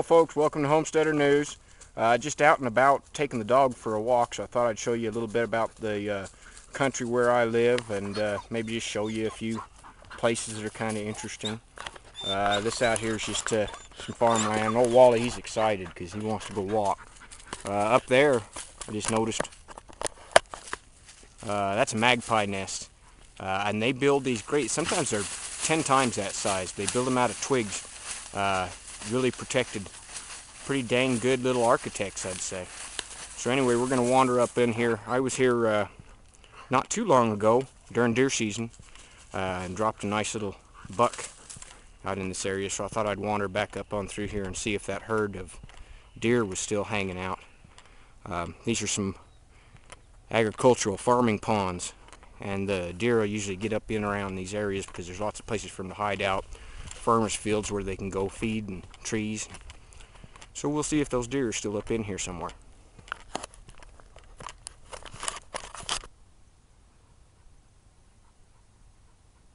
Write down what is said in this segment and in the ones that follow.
folks, welcome to Homesteader News. Just out and about taking the dog for a walk, so I thought I'd show you a little bit about the country where I live and maybe just show you a few places that are kind of interesting. This out here is just some farmland. Old Wally, he's excited because he wants to go walk. Up there, I just noticed, that's a magpie nest. And they build these great, sometimes they're 10 times that size. They build them out of twigs. Really protected. Pretty dang good little architects, I'd say. So anyway, we're going to wander up in here. I was here not too long ago during deer season and dropped a nice little buck out in this area, so I thought I'd wander back up on through here and see if that herd of deer was still hanging out. These are some agricultural farming ponds, and the deer will usually get up in around these areas because there's lots of places for them to hide out. Farmers' fields where they can go feed and trees. So we'll see if those deer are still up in here somewhere.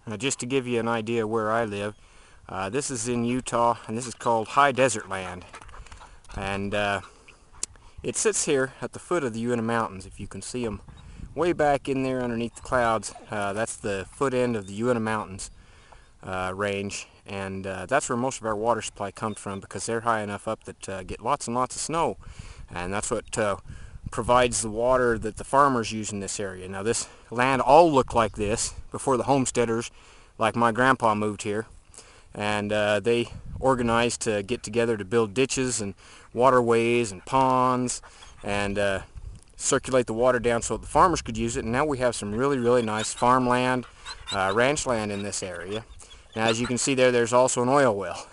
Now, just to give you an idea where I live, this is in Utah, and this is called high desert land. And it sits here at the foot of the Uinta Mountains. If you can see them way back in there underneath the clouds, that's the foot end of the Uinta Mountains range. And that's where most of our water supply comes from, because they're high enough up that get lots and lots of snow, and that's what provides the water that the farmers use in this area. Now, this land all looked like this before the homesteaders, like my grandpa, moved here, and they organized to get together to build ditches and waterways and ponds and circulate the water down so that the farmers could use it. And now we have some really nice farmland, ranch land in this area. Now, as you can see there, there's also an oil well.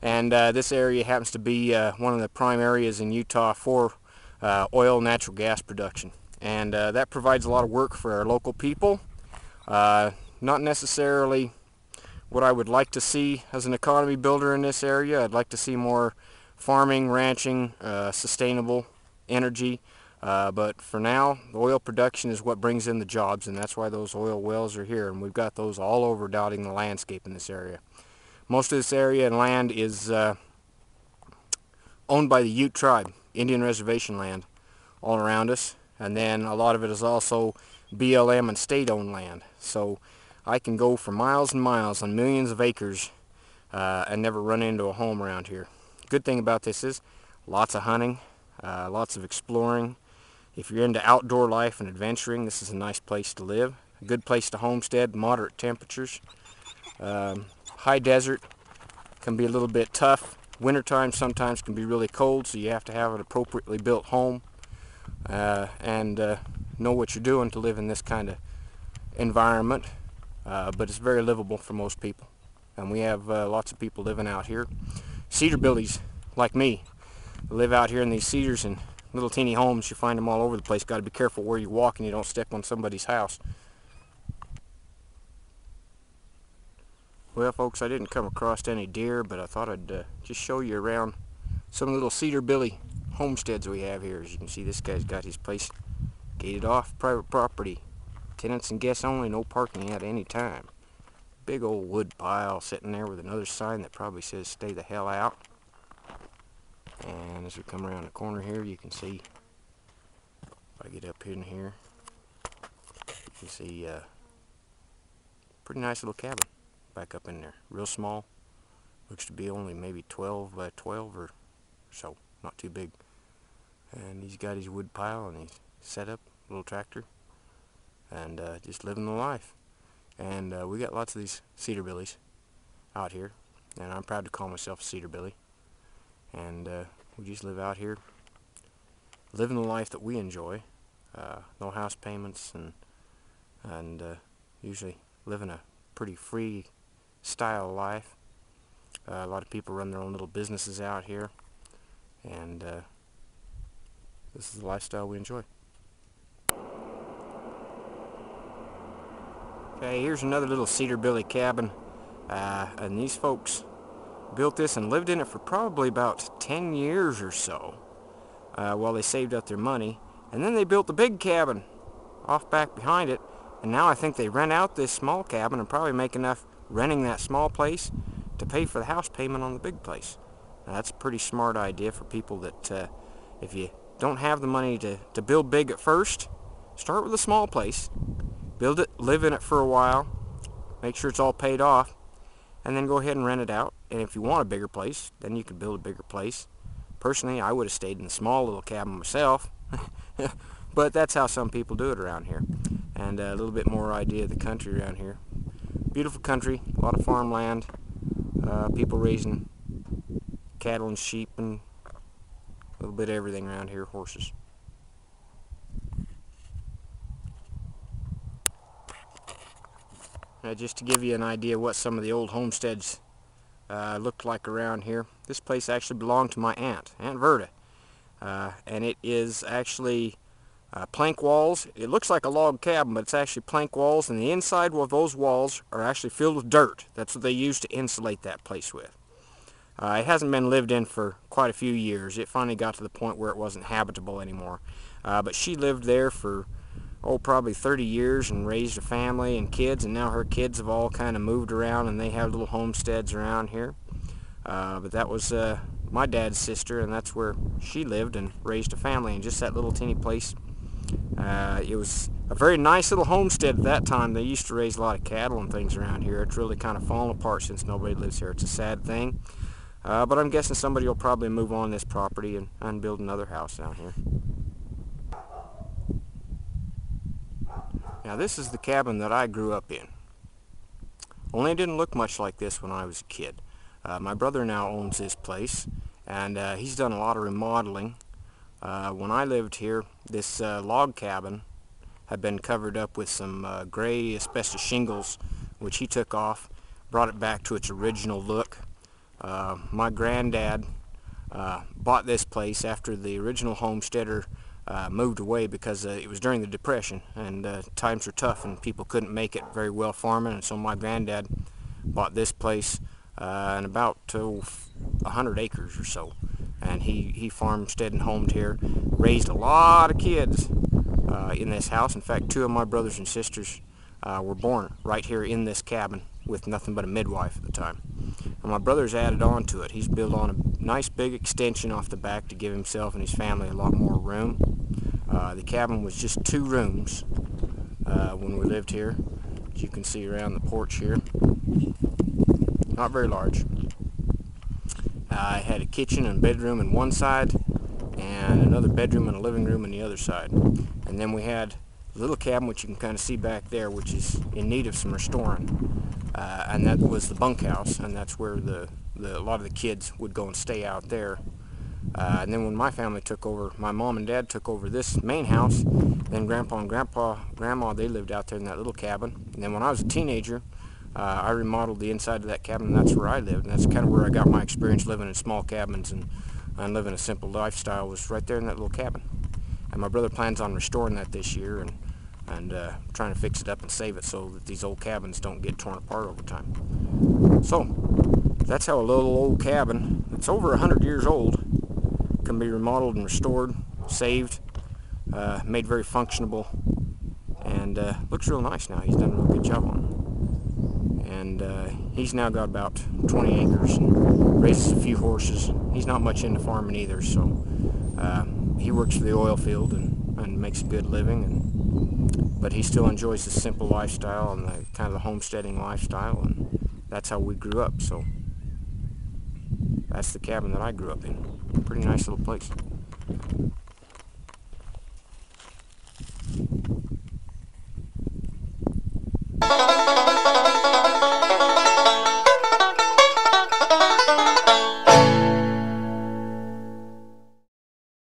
And this area happens to be one of the prime areas in Utah for oil and natural gas production. And that provides a lot of work for our local people. Not necessarily what I would like to see as an economy builder in this area. I'd like to see more farming, ranching, sustainable energy. But for now, the oil production is what brings in the jobs, and that's why those oil wells are here, and we've got those all over dotting the landscape in this area. Most of this area and land is owned by the Ute tribe, Indian reservation land, all around us, and then a lot of it is also BLM and state-owned land. So I can go for miles and miles on millions of acres and never run into a home around here. Good thing about this is lots of hunting, lots of exploring. If you're into outdoor life and adventuring, this is a nice place to live. A good place to homestead, moderate temperatures. High desert can be a little bit tough. Wintertime sometimes can be really cold, so you have to have an appropriately built home and know what you're doing to live in this kind of environment. But it's very livable for most people. And we have lots of people living out here. Cedarbillies, like me, live out here in these cedars and little teeny homes. You find them all over the place. Got to be careful where you walk and you don't step on somebody's house. Well, folks, I didn't come across any deer, but I thought I'd just show you around some little Cedar Billy homesteads we have here. As you can see, this guy's got his place gated off, private property. Tenants and guests only, no parking at any time. Big old wood pile sitting there with another sign that probably says "Stay the hell out." And as we come around the corner here, you can see, if I get up in here, you can see a pretty nice little cabin back up in there. Real small. Looks to be only maybe 12 by 12 or so. Not too big. And he's got his wood pile and he's set up, a little tractor, and just living the life. And we got lots of these Cedarbillies out here, and I'm proud to call myself a Cedarbilly. And we just live out here, living the life that we enjoy. No house payments, and usually living a pretty free style life. A lot of people run their own little businesses out here, and this is the lifestyle we enjoy. Okay, here's another little Cedarbilly cabin, and these folks built this and lived in it for probably about 10 years or so while they saved up their money, and then they built the big cabin off back behind it, and now I think they rent out this small cabin and probably make enough renting that small place to pay for the house payment on the big place. That's a pretty smart idea for people that if you don't have the money to build big at first, start with a small place, build it, live in it for a while, make sure it's all paid off, and then go ahead and rent it out. And if you want a bigger place, then you can build a bigger place. Personally, I would have stayed in a small little cabin myself, but that's how some people do it around here. And a little bit more idea of the country around here. Beautiful country, a lot of farmland, people raising cattle and sheep and a little bit of everything around here, horses. Just to give you an idea what some of the old homesteads looked like around here. This place actually belonged to my Aunt Verda. And it is actually plank walls. It looks like a log cabin, but it's actually plank walls, and the inside of those walls are actually filled with dirt. That's what they used to insulate that place with. It hasn't been lived in for quite a few years. It finally got to the point where it wasn't habitable anymore. But she lived there for probably 30 years and raised a family and kids, and now her kids have all kind of moved around and they have little homesteads around here. But that was my dad's sister, and that's where she lived and raised a family in just that little teeny place. It was a very nice little homestead at that time. They used to raise a lot of cattle and things around here. It's really kind of fallen apart since nobody lives here. It's a sad thing. But I'm guessing somebody will probably move on this property and build another house down here. Now this is the cabin that I grew up in. Only it didn't look much like this when I was a kid. My brother now owns this place, and he's done a lot of remodeling. When I lived here, this log cabin had been covered up with some gray asbestos shingles, which he took off, brought it back to its original look. My granddad bought this place after the original homesteader moved away because it was during the Depression, and times were tough and people couldn't make it very well farming, and so my granddad bought this place and about 100 acres or so, and he farmstead and homed here, raised a lot of kids in this house. In fact, 2 of my brothers and sisters were born right here in this cabin with nothing but a midwife at the time. And my brother's added on to it. He's built on a nice big extension off the back to give himself and his family a lot more room. The cabin was just 2 rooms when we lived here, as you can see around the porch here. Not very large. I had a kitchen and bedroom on one side and another bedroom and a living room on the other side. And then we had a little cabin, which you can kind of see back there, which is in need of some restoring. And that was the bunkhouse, and that's where a lot of the kids would go and stay out there. And then when my family took over, my mom and dad took over this main house, then Grandpa and Grandma, they lived out there in that little cabin. And then when I was a teenager, I remodeled the inside of that cabin, and that's where I lived. And that's kind of where I got my experience living in small cabins and living a simple lifestyle, was right there in that little cabin. And my brother plans on restoring that this year and trying to fix it up and save it so that these old cabins don't get torn apart over time. So that's how a little old cabin that's over 100 years old can be remodeled and restored, saved, made very functionable, and looks real nice now. He's done a real good job on it. And he's now got about 20 acres and raises a few horses. He's not much into farming either, so he works for the oil field and makes a good living, but he still enjoys the simple lifestyle and the kind of the homesteading lifestyle, and that's how we grew up. So that's the cabin that I grew up in. Pretty nice little place.